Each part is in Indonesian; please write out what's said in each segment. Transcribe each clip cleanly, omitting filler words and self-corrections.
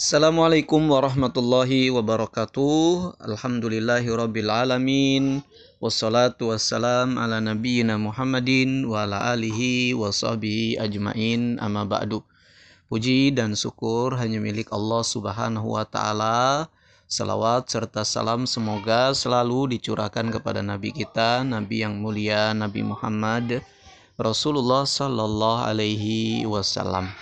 Assalamualaikum warahmatullahi wabarakatuh. Alhamdulillahirabbil alamin. Wassalatu wassalam ala nabiyyina Muhammadin wa ala alihi wa sahbihi ajmain. Amma ba'du. Puji dan syukur hanya milik Allah Subhanahu wa taala. Salawat serta salam semoga selalu dicurahkan kepada nabi kita, nabi yang mulia, Nabi Muhammad Rasulullah sallallahu alaihi wasallam.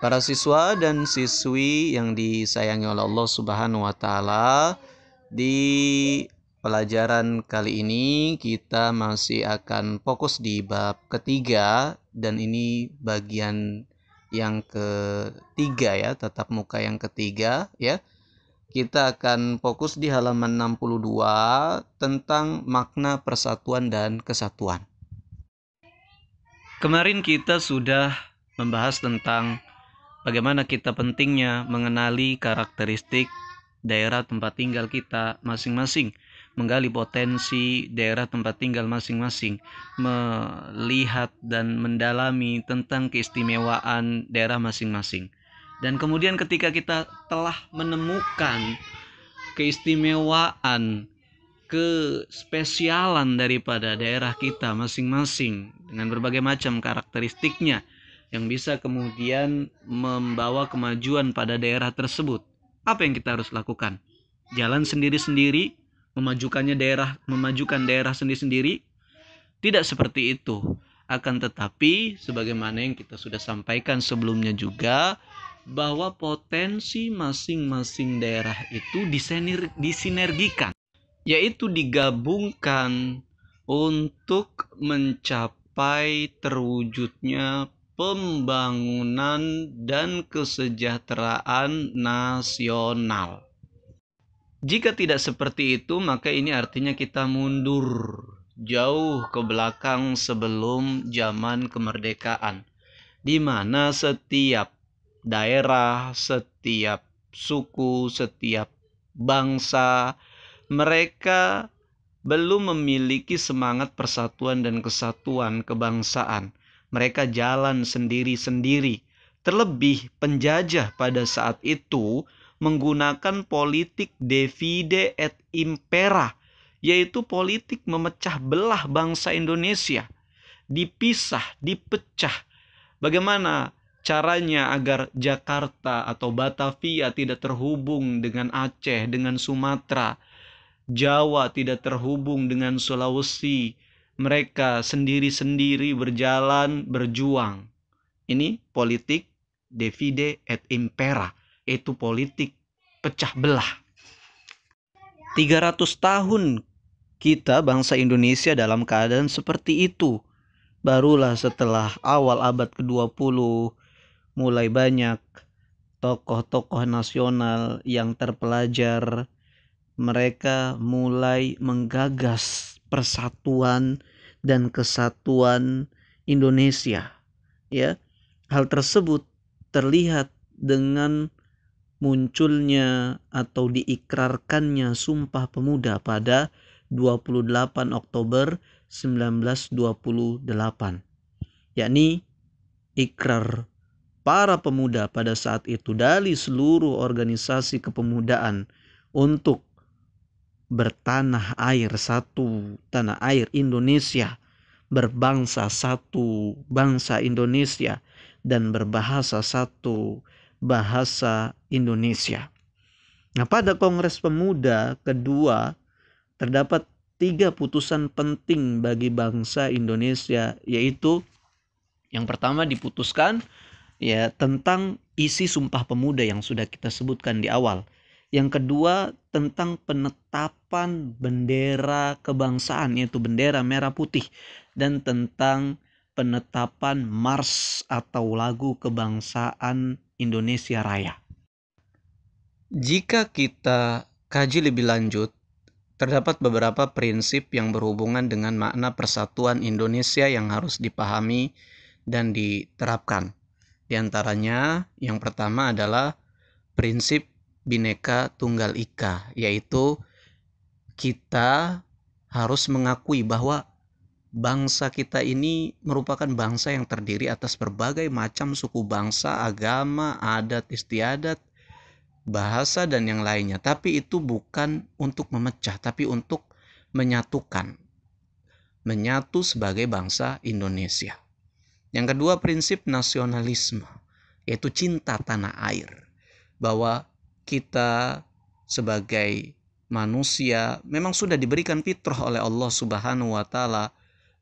Para siswa dan siswi yang disayangi oleh Allah Subhanahu wa taala, di pelajaran kali ini kita masih akan fokus di bab ketiga, dan ini bagian yang ketiga ya, tatap muka yang ketiga ya. Kita akan fokus di halaman 62 tentang makna persatuan dan kesatuan. Kemarin kita sudah membahas tentang bagaimana kita pentingnya mengenali karakteristik daerah tempat tinggal kita masing-masing, menggali potensi daerah tempat tinggal masing-masing, melihat dan mendalami tentang keistimewaan daerah masing-masing. Dan kemudian ketika kita telah menemukan keistimewaan, kespesialan daripada daerah kita masing-masing dengan berbagai macam karakteristiknya, yang bisa kemudian membawa kemajuan pada daerah tersebut, apa yang kita harus lakukan? Jalan sendiri-sendiri, memajukan daerah sendiri-sendiri? Tidak seperti itu. Akan tetapi, sebagaimana yang kita sudah sampaikan sebelumnya juga, bahwa potensi masing-masing daerah itu disinergikan, yaitu digabungkan untuk mencapai terwujudnya pembangunan dan kesejahteraan nasional. Jika tidak seperti itu, maka ini artinya kita mundur jauh ke belakang sebelum zaman kemerdekaan, di mana setiap daerah, setiap suku, setiap bangsa, mereka belum memiliki semangat persatuan dan kesatuan kebangsaan. Mereka jalan sendiri-sendiri. Terlebih penjajah pada saat itu menggunakan politik divide et impera, yaitu politik memecah belah bangsa Indonesia. Dipisah, dipecah. Bagaimana caranya agar Jakarta atau Batavia tidak terhubung dengan Aceh, dengan Sumatera, Jawa tidak terhubung dengan Sulawesi. Mereka sendiri-sendiri berjalan, berjuang. Ini politik divide et impera, yaitu politik pecah belah. 300 tahun kita bangsa Indonesia dalam keadaan seperti itu. Barulah setelah awal abad ke-20 mulai banyak tokoh-tokoh nasional yang terpelajar. Mereka mulai menggagas persatuan dan kesatuan Indonesia. Ya, hal tersebut terlihat dengan munculnya atau diikrarkannya Sumpah Pemuda pada 28 Oktober 1928. Yakni ikrar para pemuda pada saat itu dari seluruh organisasi kepemudaan untuk bertanah air satu, tanah air Indonesia, berbangsa satu, bangsa Indonesia, dan berbahasa satu, bahasa Indonesia. Nah, pada Kongres Pemuda kedua terdapat 3 putusan penting bagi bangsa Indonesia, yaitu yang pertama diputuskan ya tentang isi Sumpah Pemuda yang sudah kita sebutkan di awal. Yang kedua tentang penetapan bendera kebangsaan, yaitu bendera merah putih, dan tentang penetapan mars atau lagu kebangsaan Indonesia Raya. Jika kita kaji lebih lanjut, terdapat beberapa prinsip yang berhubungan dengan makna persatuan Indonesia yang harus dipahami dan diterapkan. Di antaranya yang pertama adalah prinsip Bhinneka Tunggal Ika, yaitu kita harus mengakui bahwa bangsa kita ini merupakan bangsa yang terdiri atas berbagai macam suku bangsa, agama, adat istiadat, bahasa dan yang lainnya. Tapi itu bukan untuk memecah, tapi untuk menyatukan. Menyatu sebagai bangsa Indonesia. Yang kedua, prinsip nasionalisme, yaitu cinta tanah air. Bahwa kita sebagai manusia memang sudah diberikan fitrah oleh Allah Subhanahu wa taala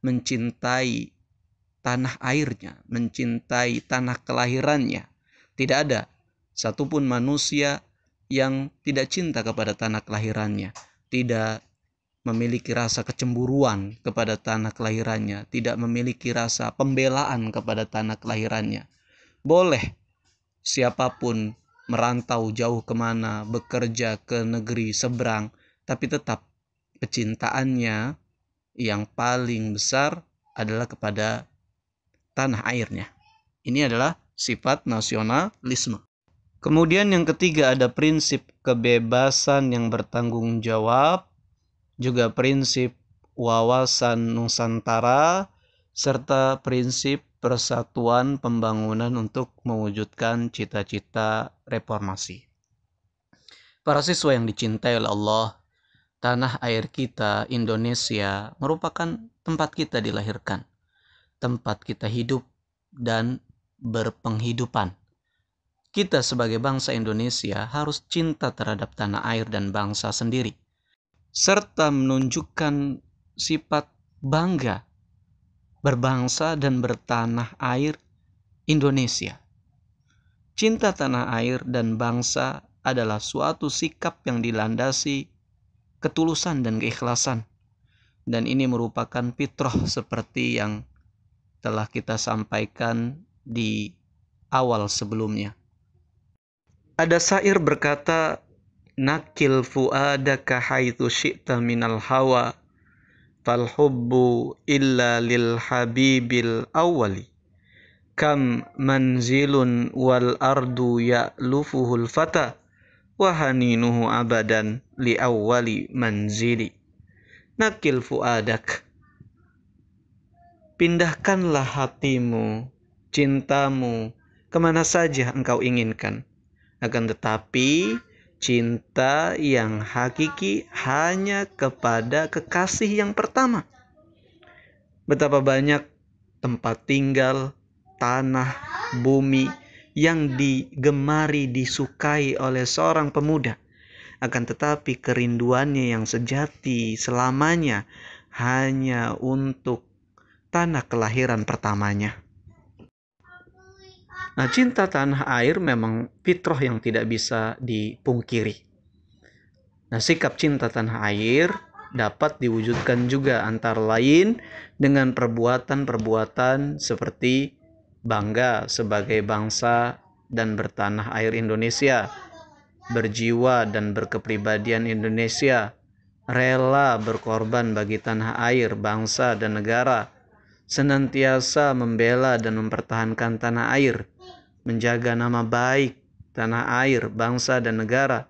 mencintai tanah airnya, mencintai tanah kelahirannya. Tidak ada satupun manusia yang tidak cinta kepada tanah kelahirannya, tidak memiliki rasa kecemburuan kepada tanah kelahirannya, tidak memiliki rasa pembelaan kepada tanah kelahirannya. Boleh siapapun merantau jauh kemana, bekerja ke negeri seberang, tapi tetap kecintaannya yang paling besar adalah kepada tanah airnya. Ini adalah sifat nasionalisme. Kemudian yang ketiga ada prinsip kebebasan yang bertanggung jawab, juga prinsip wawasan Nusantara, serta prinsip persatuan pembangunan untuk mewujudkan cita-cita reformasi. Para siswa yang dicintai oleh Allah, tanah air kita, Indonesia, merupakan tempat kita dilahirkan, tempat kita hidup dan berpenghidupan. Kita sebagai bangsa Indonesia harus cinta terhadap tanah air dan bangsa sendiri, serta menunjukkan sifat bangga berbangsa dan bertanah air Indonesia. Cinta tanah air dan bangsa adalah suatu sikap yang dilandasi ketulusan dan keikhlasan. Dan ini merupakan fitrah seperti yang telah kita sampaikan di awal sebelumnya. Ada syair berkata, nakil fuadaka haitsu syi'ta minal hawa fal hubbu illa lil habibil awwali kam manzilun wal ardu ya'lufuhul fata wa haninuhu abadan li awwali manzili. Nakil fuadak, pindahkanlah hatimu, cintamu kemana saja engkau inginkan. Akan tetapi cinta yang hakiki hanya kepada kekasih yang pertama. Betapa banyak tempat tinggal, tanah, bumi yang digemari, disukai oleh seorang pemuda. Akan tetapi kerinduannya yang sejati selamanya hanya untuk tanah kelahiran pertamanya. Nah, cinta tanah air memang fitrah yang tidak bisa dipungkiri. Nah, sikap cinta tanah air dapat diwujudkan juga antara lain dengan perbuatan-perbuatan seperti bangga sebagai bangsa dan bertanah air Indonesia, berjiwa dan berkepribadian Indonesia, rela berkorban bagi tanah air, bangsa dan negara, senantiasa membela dan mempertahankan tanah air, menjaga nama baik tanah air, bangsa dan negara,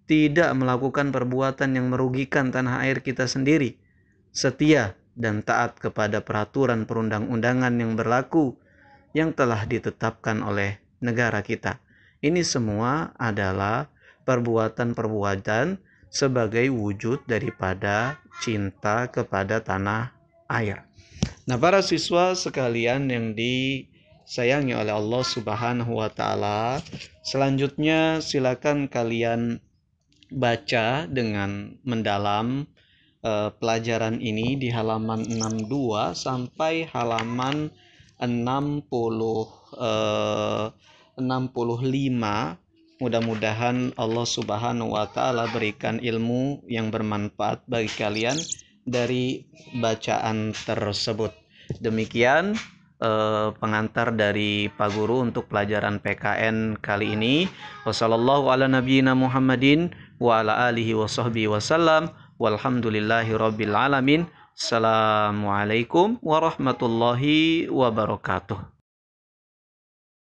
tidak melakukan perbuatan yang merugikan tanah air kita sendiri, setia dan taat kepada peraturan perundang-undangan yang berlaku yang telah ditetapkan oleh negara kita. Ini semua adalah perbuatan-perbuatan sebagai wujud daripada cinta kepada tanah air. Nah, para siswa sekalian yang disayangi oleh Allah Subhanahu wa taala, selanjutnya silakan kalian baca dengan mendalam pelajaran ini di halaman 62 sampai halaman 65. Mudah-mudahan Allah Subhanahu wa taala berikan ilmu yang bermanfaat bagi kalian dari bacaan tersebut. Demikian pengantar dari Pak Guru untuk pelajaran PKN kali ini. Wassallallahu ala nabiyyina Muhammadin wa ala alihi wa sahbihi wasallam. Walhamdulillahi rabbil alamin. Assalamualaikum warahmatullahi wabarakatuh.